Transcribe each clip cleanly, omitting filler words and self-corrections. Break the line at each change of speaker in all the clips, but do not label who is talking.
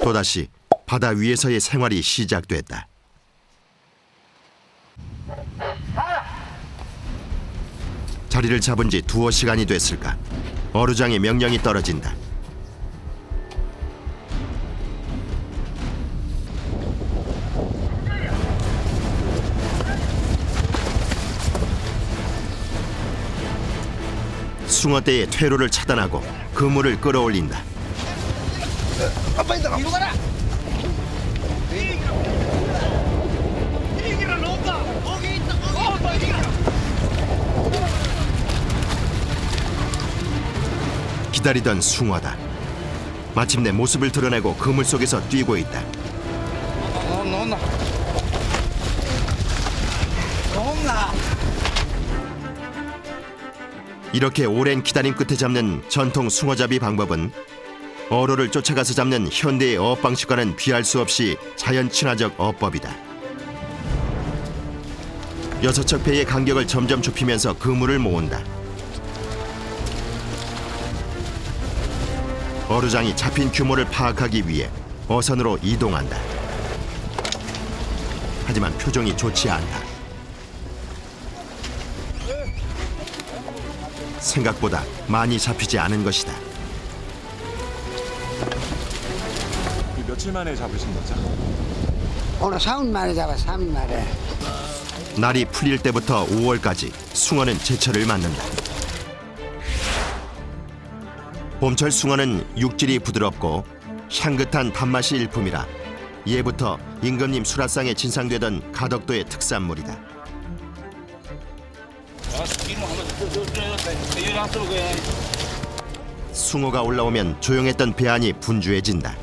또다시 바다 위에서의 생활이 시작됐다. 자리를 잡은 지 두어 시간이 됐을까. 어루장의 명령이 떨어진다. 숭어떼의 퇴로를 차단하고 그물을 끌어올린다.
뒤로 가라.
기다리던 숭어다. 마침내 모습을 드러내고 그물 속에서 뛰고 있다.
온나.
이렇게 오랜 기다림 끝에 잡는 전통 숭어잡이 방법은 어로를 쫓아가서 잡는 현대의 어업 방식과는 비할 수 없이 자연 친화적 어법이다. 6척 배의 간격을 점점 좁히면서 그물을 모은다. 어루장이 잡힌 규모를 파악하기 위해 어선으로 이동한다. 하지만 표정이 좋지 않다. 생각보다 많이 잡히지 않은 것이다.
며칠 만에 잡으신 거죠?
오늘 3일 만에 잡아. 3일 만에.
날이 풀릴 때부터 5월까지 숭어는 제철을 맞는다. 봄철 숭어는 육질이 부드럽고 향긋한 단맛이 일품이라 예부터 임금님 수라상에 진상되던 가덕도의 특산물이다. 숭어가 올라오면 조용했던 배 안이 분주해진다.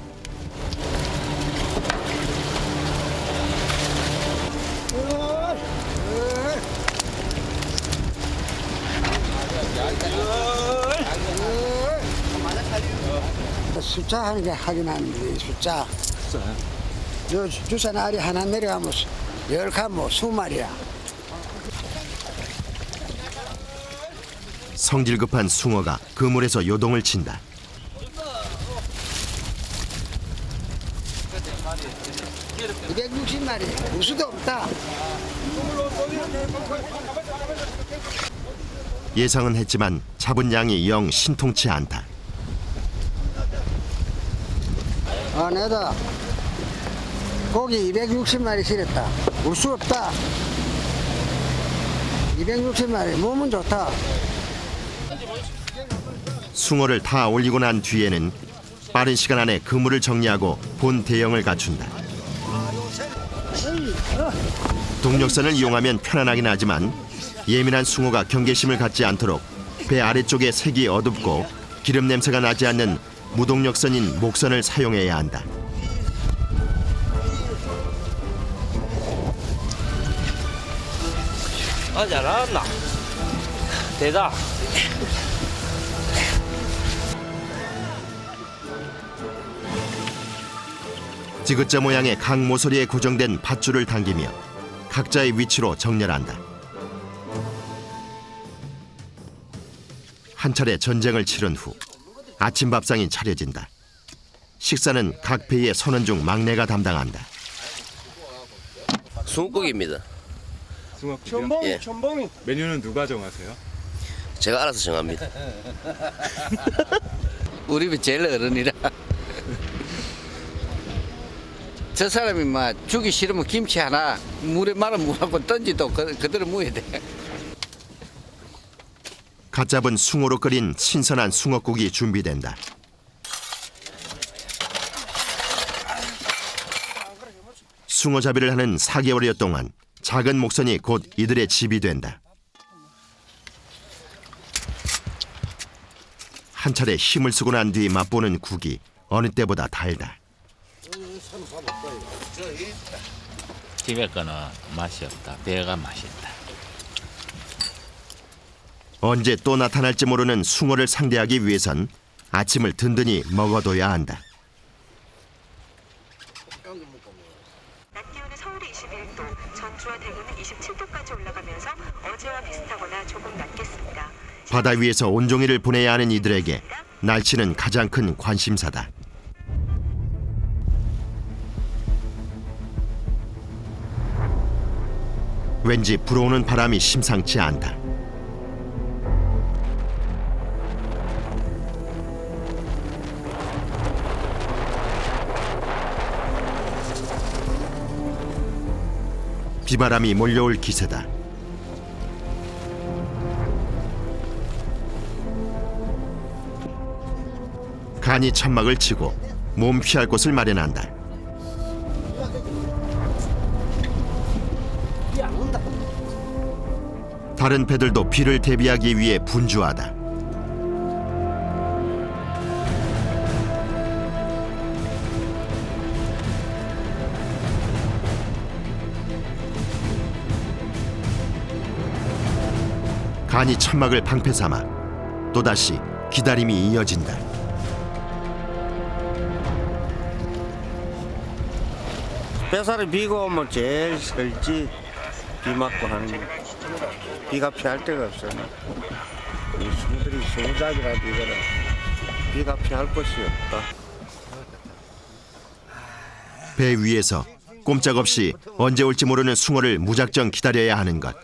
숫자 하는 게 하긴 하는데 숫자.
진짜요?
요 주산 알이 하나 내려가면 10칸 뭐 20마리야.
성질 급한 숭어가 그물에서 요동을 친다.
(260) 마리. 우수도 없다.
예상은 했지만 잡은 양이 영 신통치 않다.
내다 고기 260마리 실었다. 우수 없다. 260마리. 몸은 좋다.
숭어를 다 올리고 난 뒤에는 빠른 시간 안에 그물을 정리하고 본 대형을 갖춘다. 동력선을 이용하면 편안하긴 하지만 예민한 숭어가 경계심을 갖지 않도록 배 아래쪽에 색이 어둡고 기름 냄새가 나지 않는 무동력선인 목선을 사용해야 한다.
잘한다. 대다.
지그자 모양의 각 모서리에 고정된 밧줄을 당기며 각자의 위치로 정렬한다. 한 차례 전쟁을 치른 후 아침 밥상이 차려진다. 식사는 각 배의 선원 중 막내가 담당한다.
숭고기입니다.
숭어국이요?
예.
메뉴는 누가 정하세요?
제가 알아서 정합니다. 우리 집 제일 어른이라. 저 사람이 막 주기 싫으면 김치 하나 물에 말아 무하고 던지도 그대로 무어야 돼.
갓 잡은 숭어로 끓인 신선한 숭어국이 준비된다. 숭어잡이를 하는 4개월여 동안 작은 목선이 곧 이들의 집이 된다. 한 차례 힘을 쓰고 난 뒤 맛보는 국이 어느 때보다 달다.
집에 거는 맛이 없다. 배가 맛있다.
언제 또 나타날지 모르는 숭어를 상대하기 위해선 아침을 든든히 먹어둬야 한다.
낮 기온은 서울이 21도, 전주와 대구는 27도까지 올라가면서 어제와 비슷하거나 조금 낮겠습니다.
바다 위에서 온종일을 보내야 하는 이들에게 날씨는 가장 큰 관심사다. 왠지 불어오는 바람이 심상치 않다. 비바람이 몰려올 기세다. 간이 천막을 치고 몸 피할 곳을 마련한다. 다른 배들도 비를 대비하기 위해 분주하다. 간이 천막을 방패 삼아 또다시 기다림이 이어진다.
뱃살이 비가 오면 제일 설지. 비 맞고 하는 거. 비가 피할 데가 없어요. 이 수들이 수잡이라 이거는 비가 피할 곳이 없다.
배 위에서 꼼짝없이 언제 올지 모르는 숭어를 무작정 기다려야 하는 것.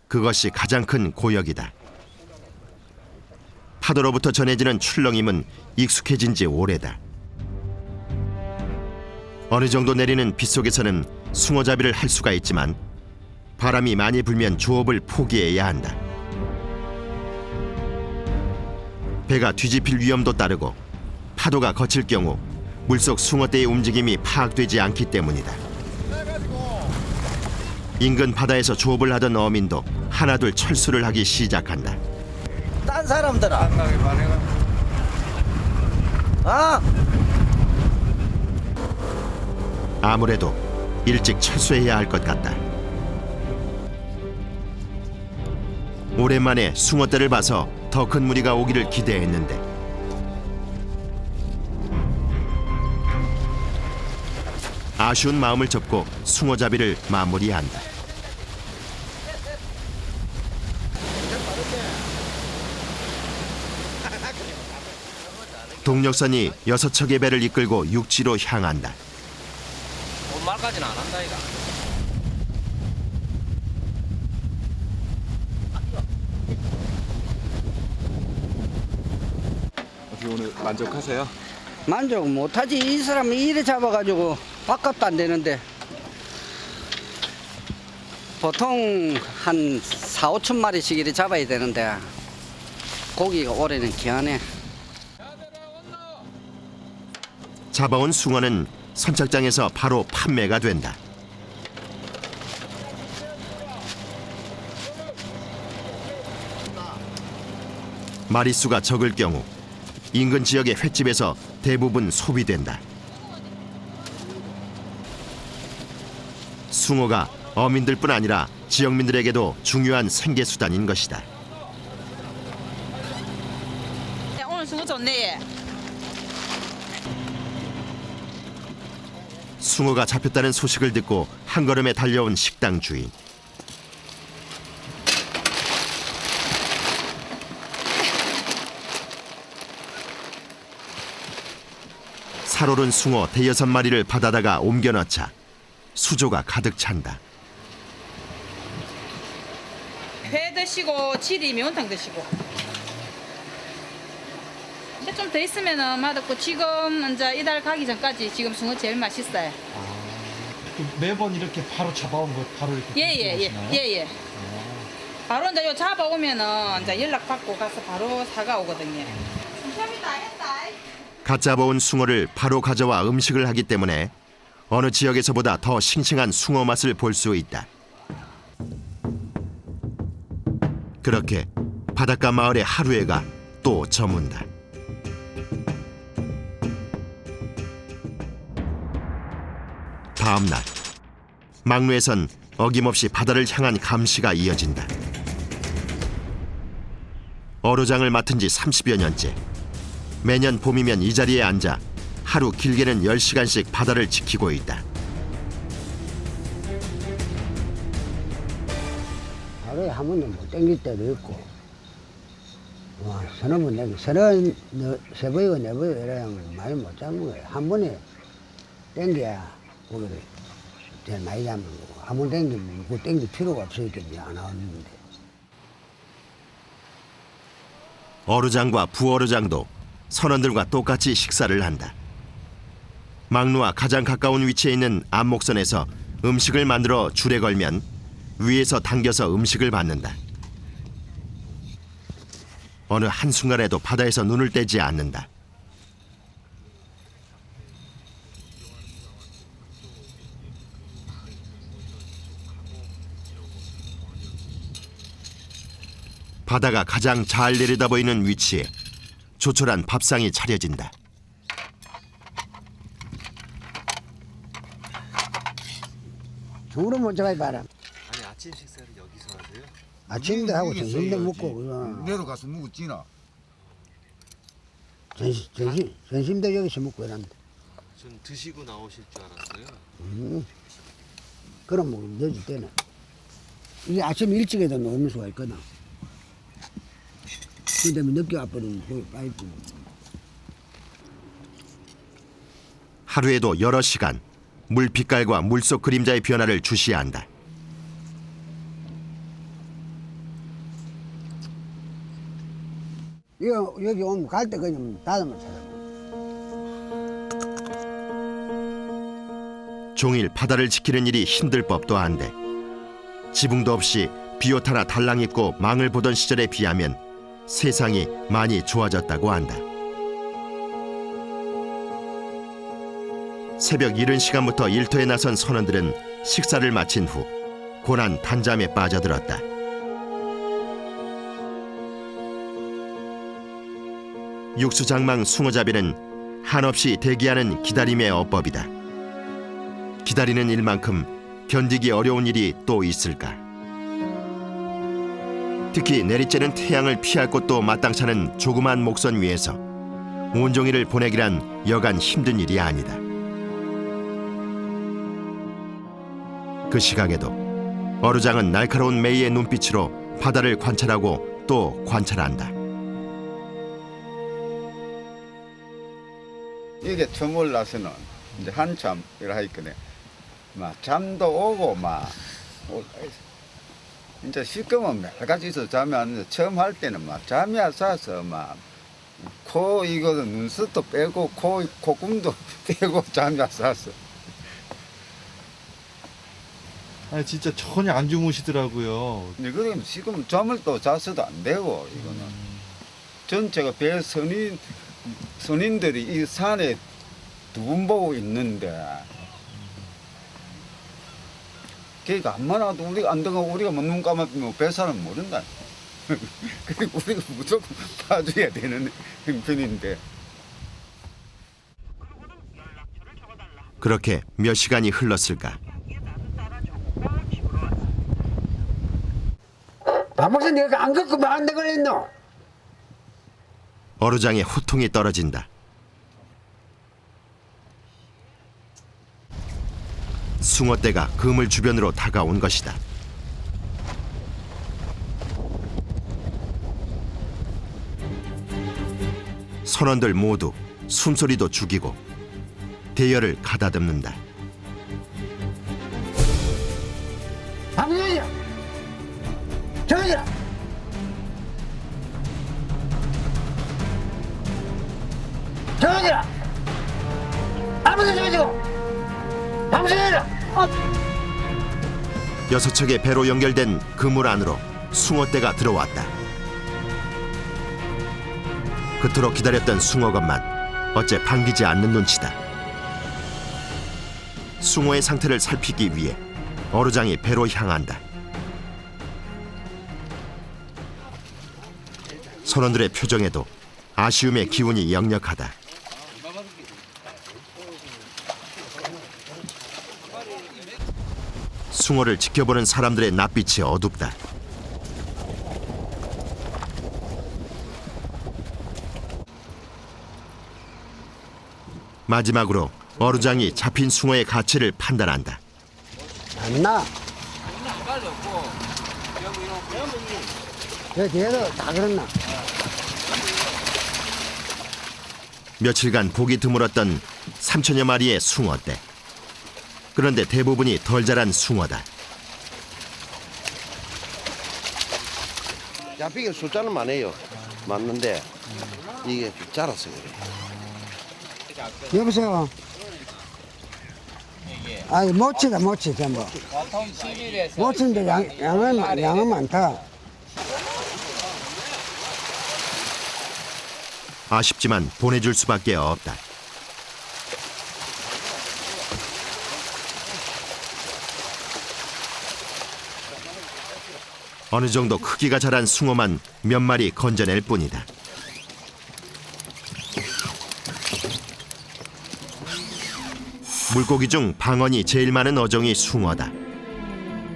그것이 가장 큰 고역이다. 파도로부터 전해지는 출렁임은 익숙해진 지 오래다. 어느 정도 내리는 빗속에서는 숭어잡이를 할 수가 있지만 바람이 많이 불면 조업을 포기해야 한다. 배가 뒤집힐 위험도 따르고 파도가 거칠 경우 물속 숭어떼의 움직임이 파악되지 않기 때문이다. 인근 바다에서 조업을 하던 어민도 하나둘 철수를 하기 시작한다.
딴 사람들아. 아!
아무래도 일찍 철수해야 할 것 같다. 오랜만에 숭어떼를 봐서 더 큰 무리가 오기를 기대했는데 아쉬운 마음을 접고 숭어잡이를 마무리한다. 동력선이 6척의 배를 이끌고 육지로 향한다.
말까지는 안 한다 이가.
어떻게 오늘 만족하세요?
만족 못하지. 이 사람이 이래 잡아가지고 밥값도 안 되는데. 보통 한 4, 5천 마리씩 이래 잡아야 되는데 고기가 올해는 귀하네.
잡아온 숭어는 선착장에서 바로 판매가 된다. 마리수가 적을 경우 인근 지역의 횟집에서 대부분 소비된다. 숭어가 어민들뿐 아니라 지역민들에게도 중요한 생계수단인 것이다.
오늘 숭어 좋네.
숭어가 잡혔다는 소식을 듣고 한 걸음에 달려온 식당 주인. 살오른 숭어 5-6마리를 받아다가 옮겨 넣자 수조가 가득 찬다.
회 드시고 치리 매운탕 드시고. 이제 좀 더 있으면은 맛없고 지금 이제 이달 가기 전까지 지금 숭어 제일 맛있어요.
매번 이렇게 바로 잡아온 거 바로 이렇게
예예. 바로 이제 요 잡아오면은 이제 연락 받고 가서 바로 사가 오거든요. 감사합니다. 했다.
갓 잡아온 숭어를 바로 가져와 음식을 하기 때문에 어느 지역에서보다 더 싱싱한 숭어 맛을 볼 수 있다. 그렇게 바닷가 마을의 하루해가 또 저문다. 다음 날 막루에선 어김없이 바다를 향한 감시가 이어진다. 어로장을 맡은 지 30여 년째. 매년 봄이면 이 자리에 앉아 하루 길게는 10시간씩 바다를 지키고 있다.
하루에 한 번도 못 땡길 때도 있고, 서너 번 땡겨, 세 번이고 네 번이고 이러면 많이 못 잡는 거예요. 한 번에 땡겨야 고기를
제일 많이 잡는 거고. 한번 땡기면 그 땡길 필요가 없으니까 이제 안 나오는데.
어르장과 부어르장도 선원들과 똑같이 식사를 한다. 막루와 가장 가까운 위치에 있는 안목선에서 음식을 만들어 줄에 걸면 위에서 당겨서 음식을 받는다. 어느 한순간에도 바다에서 눈을 떼지 않는다. 바다가 가장 잘 내려다 보이는 위치에 조촐한 밥상이 차려진다.
중으로 먼저 가야 봐라.
아니 아침 식사를 여기서 하세요?
아침도 하고 점심도 먹고
내려 가서 먹었지나.
점심도 여기서 먹고 이랍니다.
전 드시고 나오실 줄 알았어요.
그럼 뭐 늦을 때는 이게 아침 일찍 해도 녹을 수가 있거든. 근데 늦게 와버리면 거기 빠이고.
하루에도 여러 시간 물 빛깔과 물속 그림자의 변화를 주시한다.
이거 여기 오면 갈 때 그냥 다듬어 찾아.
종일 바다를 지키는 일이 힘들 법도 한데 지붕도 없이 비옷 하나 달랑 입고 망을 보던 시절에 비하면 세상이 많이 좋아졌다고 한다. 새벽 이른 시간부터 일터에 나선 선원들은 식사를 마친 후 고난 단잠에 빠져들었다. 육수장망 숭어잡이는 한없이 대기하는 기다림의 어법이다. 기다리는 일만큼 견디기 어려운 일이 또 있을까? 특히 내리쬐는 태양을 피할 곳도 마땅치 않은 조그만 목선 위에서 온종일을 보내기란 여간 힘든 일이 아니다. 그 시각에도 어르장은 날카로운 매의 눈빛으로 바다를 관찰하고 또 관찰한다.
이게 처음 올라서는 이제 한참 이라 했거든. 막 잠도 오고 막 이제 시끄면 매일같이 있어 잠이 안 오는데 처음 할 때는 막 잠이 안 싸서 막 코 이거 눈썹도 빼고 콧구멍도 빼고 잠이 안 쌌어.
아니 진짜 전혀 안 주무시더라고요.
근데 그럼 지금 잠을 또 자서도 안 되고 이거는 전체가 배 선인들이 이 산에 두 분 보고 있는데 그러니까 안만와도 우리가 안 들어가고 우리가 눈 감아보면 배사는 모른다. 그리고 우리가 무조건 봐줘야 되는 형편인데.
그렇게 몇 시간이 흘렀을까?
밥먹서 내가 안 걷고 뭐 한다 그랬노?
어르장의 호통이 떨어진다. 숭어떼가 그물 주변으로 다가온 것이다. 선원들 모두 숨소리도 죽이고 대열을 가다듬는다.
방금이야. 저기야. 저기야. 아무도 저기고. 방송해라.
6척의 배로 연결된 그물 안으로 숭어떼가 들어왔다. 그토록 기다렸던 숭어것만 어째 반기지 않는 눈치다. 숭어의 상태를 살피기 위해 어르장이 배로 향한다. 선원들의 표정에도 아쉬움의 기운이 역력하다. 숭어를 지켜보는 사람들의 낯빛이 어둡다. 마지막으로 어르장이 잡힌 숭어의 가치를 판단한다.
안 나. 저 뒤에도 다 그랬나?
며칠간 보기 드물었던 3천여 마리의 숭어떼. 그런데 대부분이 덜 자란 숭어다.
잡히기 숫자는 많아요. 맞는데 이게 좀 자라서 그래.
여보세요. 아니 모치다 모치 전부. 모치인데 양은 많다.
아쉽지만 보내줄 수밖에 없다. 어느 정도 크기가 자란 숭어만 몇 마리 건져낼 뿐이다. 물고기 중 방언이 제일 많은 어종이 숭어다.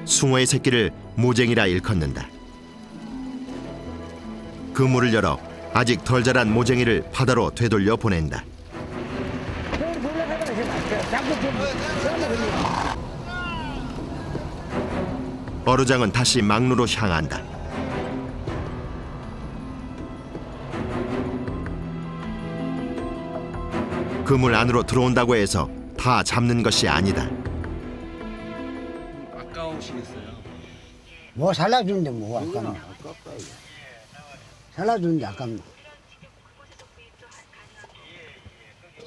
숭어의 새끼를 모쟁이라 일컫는다. 그물을 열어 아직 덜 자란 모쟁이를 바다로 되돌려 보낸다. 어루장은 다시 막루로 향한다. 그물 안으로 들어온다고 해서 다 잡는 것이 아니다.
아까우시겠어요?
뭐 살라주는데 뭐 아깝나. 살라주는데 아깝나.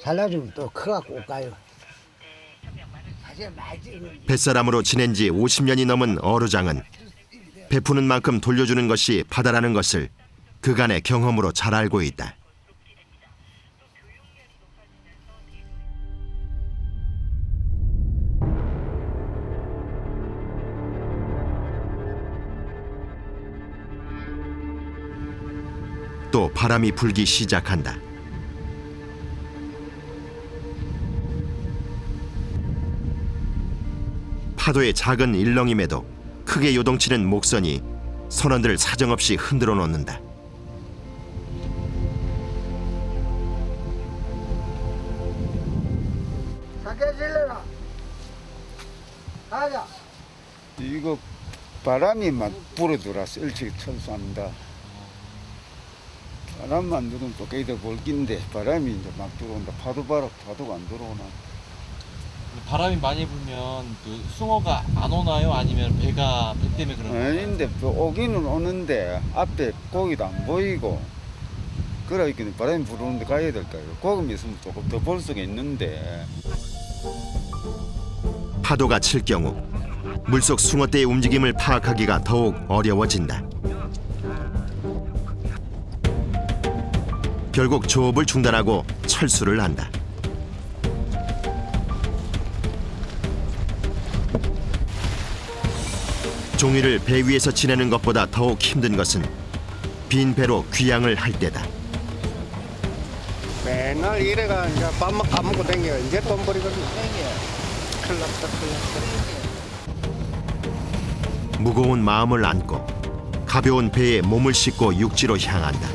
살라주면 또 커갖고 가요.
뱃사람으로 지낸 지 50년이 넘은 어루장은 베푸는 만큼 돌려주는 것이 바다라는 것을 그간의 경험으로 잘 알고 있다. 또 바람이 불기 시작한다. 파도의 작은 일렁임에도 크게 요동치는 목선이 선원들을 사정없이 흔들어 놓는다.
사케질래라. 가자.
이거 바람이 막 불어들어서 일찍 철수합니다. 바람만 들으면 또 깨다 볼긴데 바람이 이제 막 들어온다. 파도가 안 들어오나.
바람이 많이 불면 그 숭어가 안 오나요? 아니면 배 때문에 그런 거예요?
아닌데 오기는 오는데 앞에 고기도 안 보이고 그러니까 바람이 불어오는데 가야 될까요? 고기 있으면 조금 더 볼 수가 있는데.
파도가 칠 경우 물속 숭어떼의 움직임을 파악하기가 더욱 어려워진다. 결국 조업을 중단하고 철수를 한다. 종일을 배 위에서 지내는 것보다 더욱 힘든 것은 빈 배로 귀향을 할 때다.
맨날 이래가 이제 밥만 까먹고 댕겨. 이제 돈 버리거든. 큰일 났다.
무거운 마음을 안고 가벼운 배에 몸을 싣고 육지로 향한다.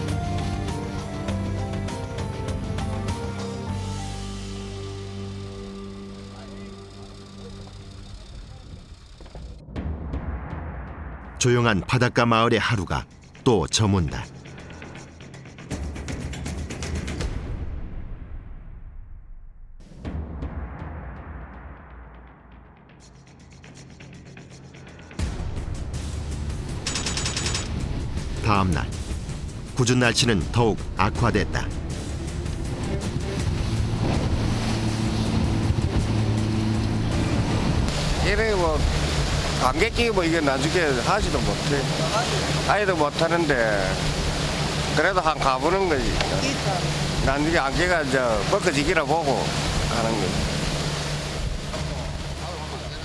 조용한 바닷가 마을의 하루가 또 저문다. 다음 날 궂은 날씨는 더욱 악화됐다.
이래 뭐 감기 끼고 이게 나중에 하지도 못해. 아이도 못하는데 그래도 한 가보는 거지. 나중에 안개가 이제 벗겨지기라 보고 하는 거지.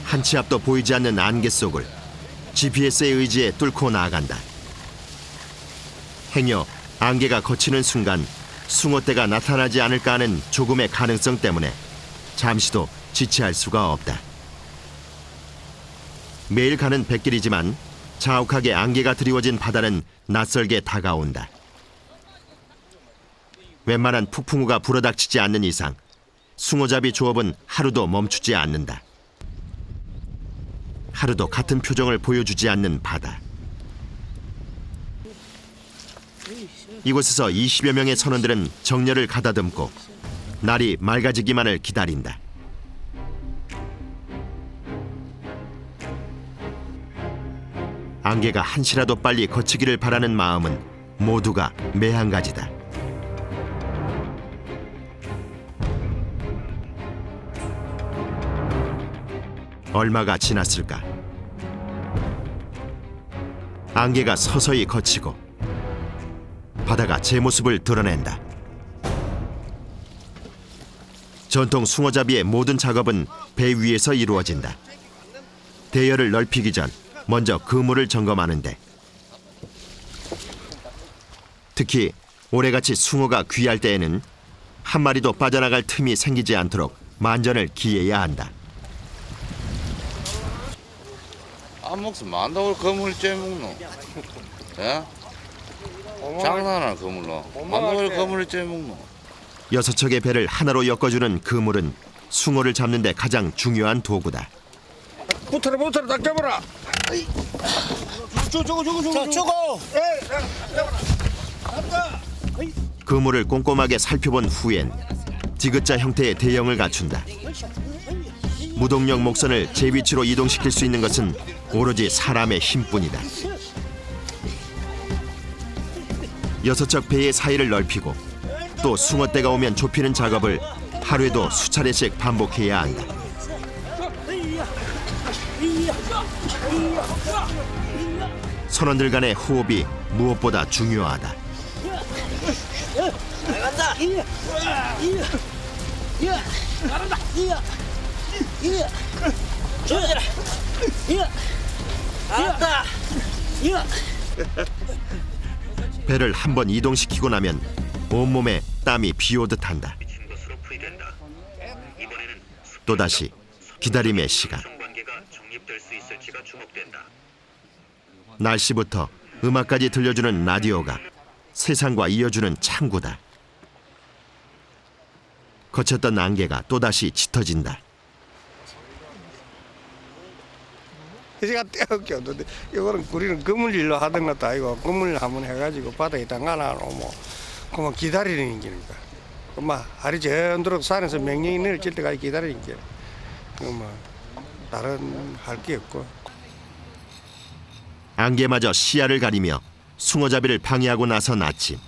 한 치 앞도 보이지 않는 안개 속을 GPS의 의지에 뚫고 나아간다. 행여 안개가 걷히는 순간 숭어떼가 나타나지 않을까 하는 조금의 가능성 때문에 잠시도 지체할 수가 없다. 매일 가는 뱃길이지만 자욱하게 안개가 드리워진 바다는 낯설게 다가온다. 웬만한 폭풍우가 불어닥치지 않는 이상 숭어잡이 조업은 하루도 멈추지 않는다. 하루도 같은 표정을 보여주지 않는 바다. 이곳에서 20여 명의 선원들은 정열을 가다듬고 날이 맑아지기만을 기다린다. 안개가 한시라도 빨리 거치기를 바라는 마음은 모두가 매한가지다. 얼마가 지났을까? 안개가 서서히 거치고 바다가 제 모습을 드러낸다. 전통 숭어잡이의 모든 작업은 배 위에서 이루어진다. 대열을 넓히기 전 먼저 그물을 점검하는데, 특히 올해같이 숭어가 귀할 때에는 한 마리도 빠져나갈 틈이 생기지 않도록 만전을 기해야 한다.
안 먹으면 만다고 그물 째먹노. 예? 장난하나 그물로. 만다고 그물을 째먹노.
6척의 배를 하나로 엮어주는 그물은 숭어를 잡는 데 가장 중요한 도구다.
붙어라 딱 잡아라. 저거.
그물을 꼼꼼하게 살펴본 후엔 디귿자 형태의 대형을 갖춘다. 무동력 목선을 제 위치로 이동시킬 수 있는 것은 오로지 사람의 힘뿐이다. 6척 배의 사이를 넓히고 또 숭어떼가 오면 좁히는 작업을 하루에도 수차례씩 반복해야 한다. 선원들 간의 호흡이 무엇보다 중요하다. 배를 한번 이동시키고 나면 온몸에 땀이 비오듯 한다. 또다시 기다림의 시간. 날씨부터 음악까지 들려주는 라디오가 세상과 이어주는 창구다. 거쳤던 안개가 또다시 짙어진다.
제가 떼어게 없는데 이거는 우리는 그물 일로 하던 것도 아니고 그물 한번 해가지고 바다에 담가놔 놓으면 그만 기다리는 게니까. 그만 하루 전도록 산에서 명령이 내려질 때까지 기다리는 게. 그만 다른 할 게 없고.
안개마저 시야를 가리며 숭어잡이를 방해하고 나선 아침.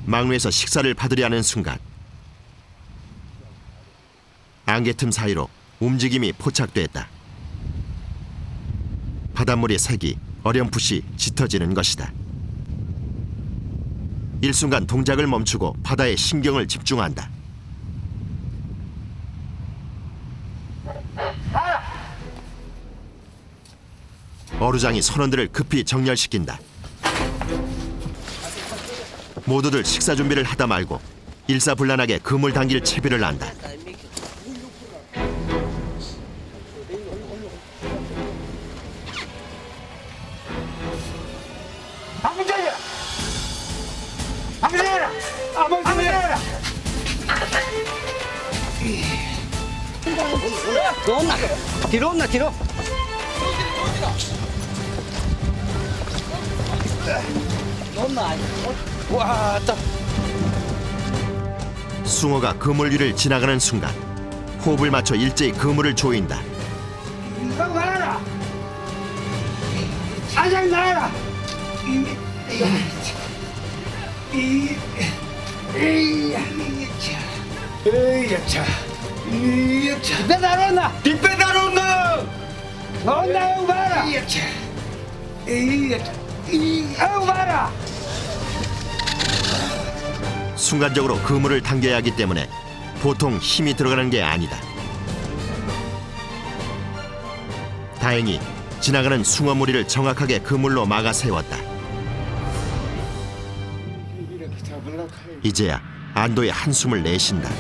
망루에서 식사를 받으려 하는 순간 안개 틈 사이로 움직임이 포착됐다. 바닷물의 색이 어렴풋이 짙어지는 것이다. 일순간 동작을 멈추고 바다에 신경을 집중한다. 어루장이 선원들을 급히 정렬시킨다. 모두들 식사 준비를 하다 말고 일사불란하게 그물 당길 채비를 한다.
너 온나? 뒤로 온나 뒤로?
와, 딱.
숭어가 그물 위를 지나가는 순간 호흡을 맞춰 일제히 그물을 조인다.
나가라! 사장 나가라! 뒷배 나온나! 뒷배 나온나! 나온나 봐라! 아우 봐라!
순간적으로 그물을 당겨야 하기 때문에 보통 힘이 들어가는 게 아니다. 다행히 지나가는 숭어 무리를 정확하게 그물로 막아 세웠다. 이제야 안도의 한숨을 내쉰다.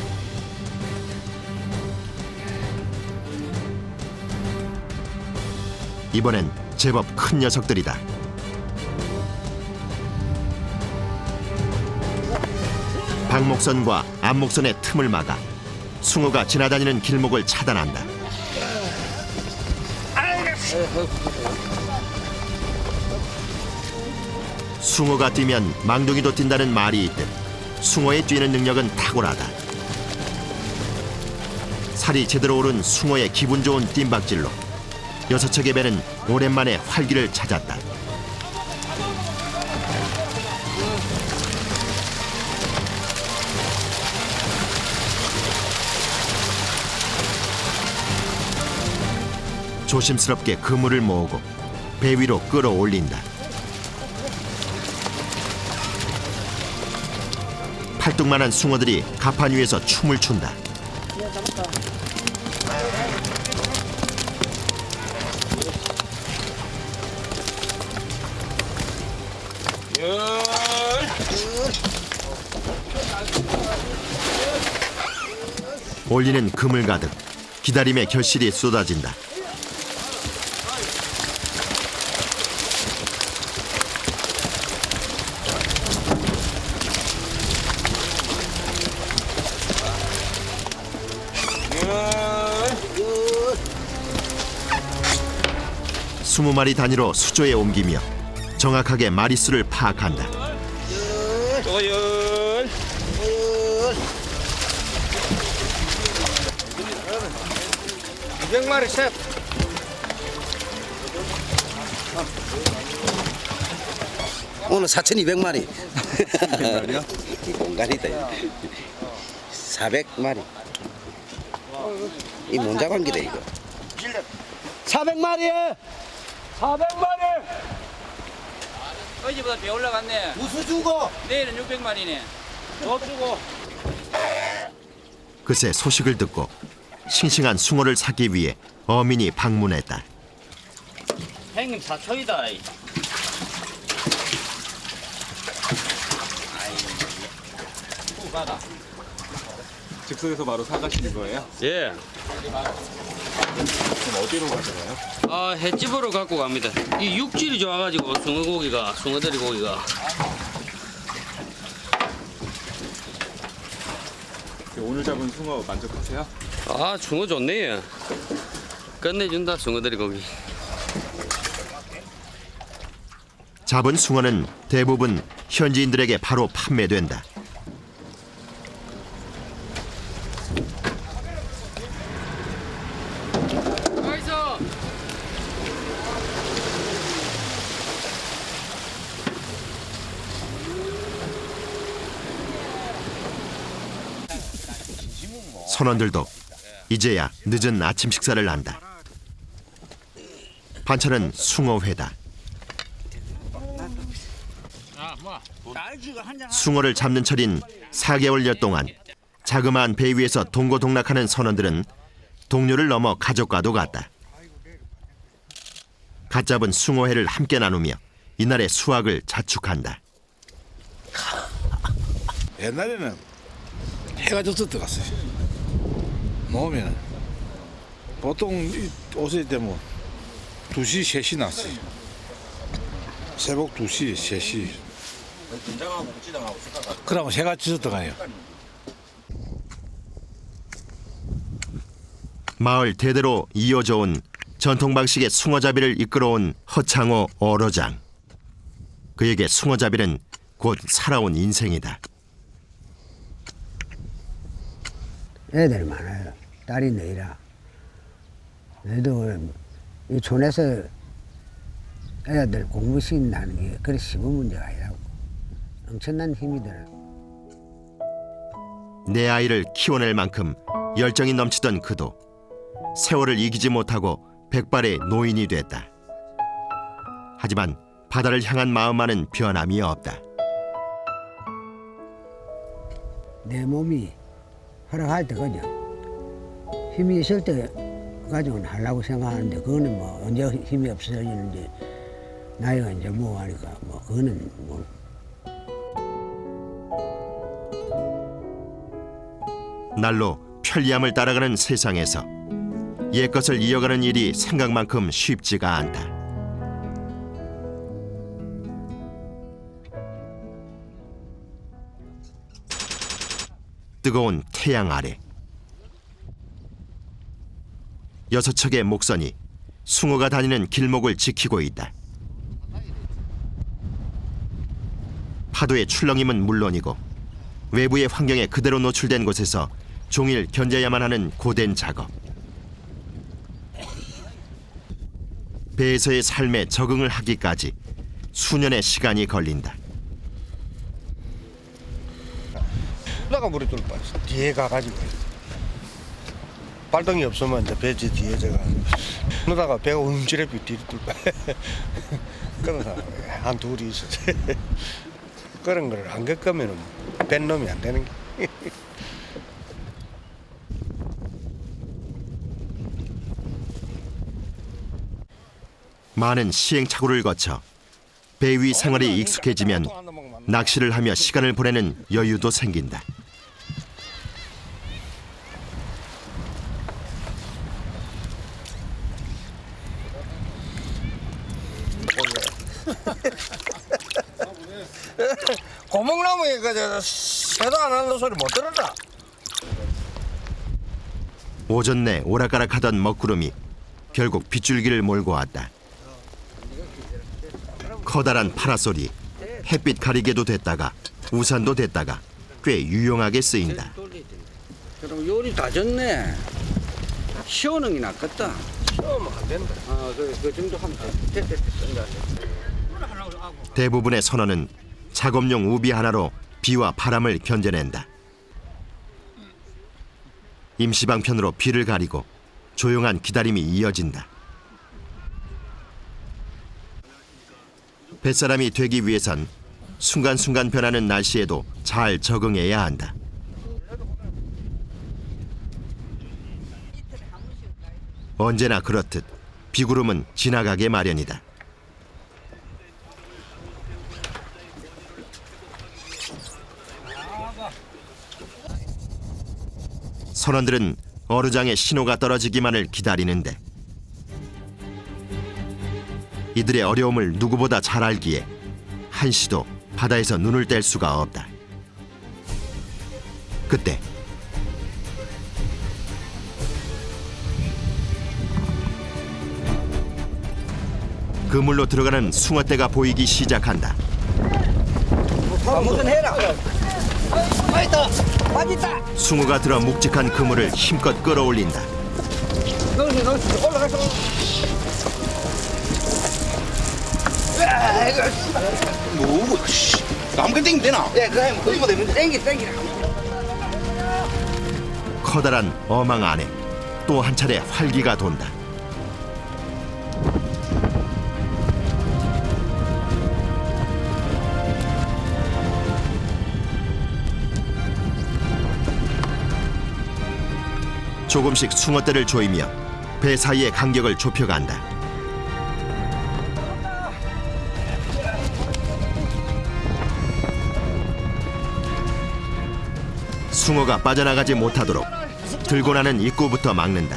이번엔 제법 큰 녀석들이다. 방목선과 앞목선의 틈을 막아 숭어가 지나다니는 길목을 차단한다. 숭어가 뛰면 망둥이도 뛴다는 말이 있듯 숭어의 뛰는 능력은 탁월하다. 살이 제대로 오른 숭어의 기분 좋은 뜀박질로 여섯 척의 배는 오랜만에 활기를 찾았다. 조심스럽게 그물을 모으고 배 위로 끌어올린다. 팔뚝만한 숭어들이 가판 위에서 춤을 춘다. 올리는 그물 가득 기다림의 결실이 쏟아진다. 스무 마리 단위로 수조에 옮기며 정확하게 마리수를 파악한다.
200마리 셋.
오늘 4,200마리. 200마리요? 공간이다. 400마리. 이 문자관계다 이거.
400마리에
400마리.
어제보다 배 올라갔네.
무수 주고
내일은 600마리네. 더 주고.
그새 소식을 듣고 싱싱한 숭어를 사기 위해 어민이 방문했다.
형님 사초이다.
즉석에서 바로 사가시는 거예요?
예.
그럼 어디로 가시나요?
아, 횟집으로 갖고 갑니다. 이 육질이 좋아가지고 숭어들이 고기가.
오늘 잡은 숭어 만족하세요?
아, 숭어 좋네요. 끝내준다, 숭어들이 고기.
잡은 숭어는 대부분 현지인들에게 바로 판매된다. 선원들도 이제야 늦은 아침 식사를 한다. 반찬은 숭어회다. 숭어를 잡는 철인 4개월여 동안 자그마한 배 위에서 동고동락하는 선원들은 동료를 넘어 가족과도 같다. 갓 잡은 숭어회를 함께 나누며 이날의 수확을 자축한다.
옛날에는 해가 져서 들어갔어요. 놓으면 보통 오실 때 뭐 2시, 3시 났어요. 새벽 2시, 3시. 그러면 해가 져서 들어가요.
마을 대대로 이어져 온 전통 방식의 숭어잡이를 이끌어온 허창호 어로장. 그에게 숭어잡이는 곧 살아온 인생이다.
애들이 많아요. 딸이 너희라. 너희도 이 촌에서 애들 공부시킨다는 게 그리 쉬운 문제가 아니라고. 엄청난 힘이 들어요.
내 아이를 키워낼 만큼 열정이 넘치던 그도 세월을 이기지 못하고 백발의 노인이 됐다. 하지만 바다를 향한 마음만은 변함이 없다.
내 몸이 허락할 때 그냥 힘이 있을 때 가지고는 하려고 생각하는데 그거는 뭐 언제 힘이 없어지는지 나이가 이제 뭐 하니까 뭐 그거는 뭐
날로 편리함을 따라가는 세상에서 옛것을 이어가는 일이 생각만큼 쉽지가 않다. 뜨거운 태양 아래 여섯 척의 목선이 숭어가 다니는 길목을 지키고 있다. 파도의 출렁임은 물론이고 외부의 환경에 그대로 노출된 곳에서 종일 견뎌야만 하는 고된 작업. 배에서의 삶에 적응을 하기까지 수년의 시간이 걸린다.
누나가 물에 뚫 빠졌어. 뒤에 가가지고 발동이 없으면 이제 배 뒤에 제가 누나가 배가 움찔해 뒤로 뚫 빠. 그래서 한 둘이 있었지. 그런 걸 안 겪으면 뺀 놈이 안 되는 게.
많은 시행착오를 거쳐 배 위 생활이 익숙해지면 낚시를 하며 시간을 보내는 여유도 생긴다.
고목나무에 그 새도 안 하는 소리 못 들었다.
오전 내 오락가락하던 먹구름이 결국 빗줄기를 몰고 왔다. 커다란 파라솔이 햇빛 가리개도 됐다가 우산도 됐다가 꽤 유용하게 쓰인다.
그럼 요리 다 졌네. 시원하게 낫겠다.
시원하면 안 된다.
그 정도 하면 돼. 됐다.
대부분의 선원은 작업용 우비 하나로 비와 바람을 견뎌낸다. 임시방편으로 비를 가리고 조용한 기다림이 이어진다. 뱃사람이 되기 위해선 순간순간 변하는 날씨에도 잘 적응해야 한다. 언제나 그렇듯 비구름은 지나가게 마련이다. 선원들은 어류장에 신호가 떨어지기만을 기다리는데 이들의 어려움을 누구보다 잘 알기에 한시도 바다에서 눈을 뗄 수가 없다. 그때 그물로 들어가는 숭어떼가 보이기 시작한다.
뭐든 해라. 빠있다. 빠졌다.
숭어가 들어 묵직한 그물을 힘껏 끌어올린다.
넣으시. 올라가서.
뭐고? 아무것도 땡기면 되나?
예, 그거 되면 땡기라.
커다란 어망 안에 또 한 차례 활기가 돈다. 조금씩 숭어떼를 조이며 배 사이의 간격을 좁혀간다. 숭어가 빠져나가지 못하도록 들고 나는 입구부터 막는다.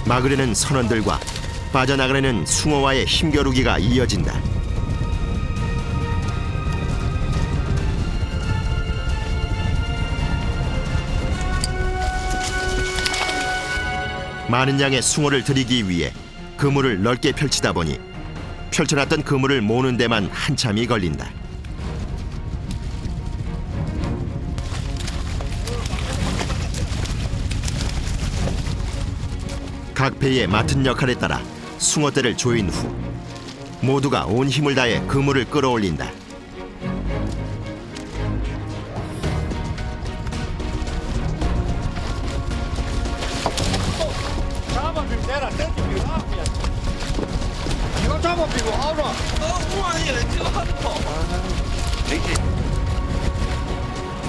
막으려는 선원들과 빠져나가려는 숭어와의 힘겨루기가 이어진다. 많은 양의 숭어를 들이기 위해 그물을 넓게 펼치다 보니 펼쳐놨던 그물을 모는 데만 한참이 걸린다. 각 배의 맡은 역할에 따라 숭어떼를 조인 후 모두가 온 힘을 다해 그물을 끌어올린다.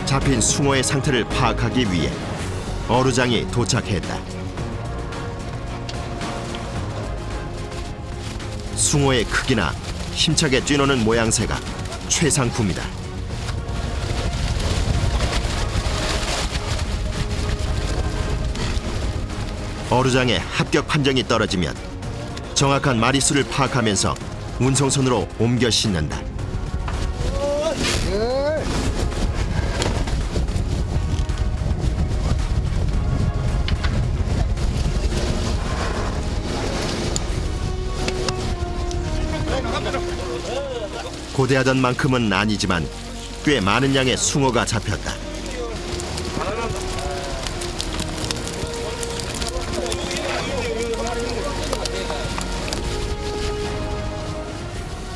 잡힌 숭어의 상태를 파악하기 위해 어류장이 도착했다. 숭어의 크기나 힘차게 뛰노는 모양새가 최상품이다. 어류장에 합격 판정이 떨어지면 정확한 마리수를 파악하면서 운송선으로 옮겨 싣는다. 고대하던 만큼은 아니지만 꽤 많은 양의 숭어가 잡혔다.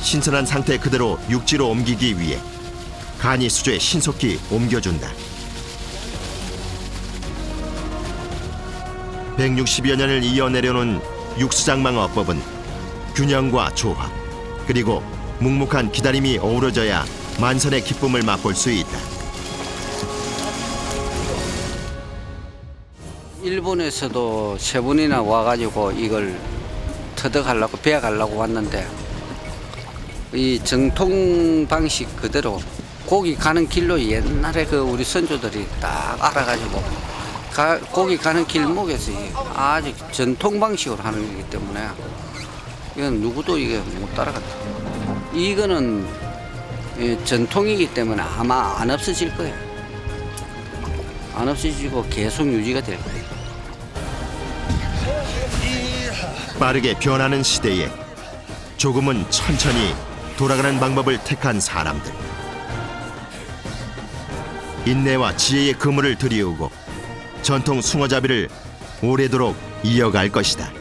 신선한 상태 그대로 육지로 옮기기 위해 간이 수조에 신속히 옮겨준다. 160여 년을 이어내려놓은 육수장망어법은 균형과 조화, 그리고 묵묵한 기다림이 어우러져야 만선의 기쁨을 맛볼 수 있다.
일본에서도 3번이나 와가지고 이걸 터득하려고 배워가려고 왔는데 이 정통 방식 그대로 고기 가는 길로 옛날에 그 우리 선조들이 딱 알아가지고 고기 가는 길목에서 아주 전통 방식으로 하는 거기 때문에 이건 누구도 이게 못 따라간다. 이거는 전통이기 때문에 아마 안 없어질 거예요. 안 없어지고 계속 유지가 될 거예요.
빠르게 변하는 시대에 조금은 천천히 돌아가는 방법을 택한 사람들. 인내와 지혜의 그물을 들이우고 전통 숭어잡이를 오래도록 이어갈 것이다.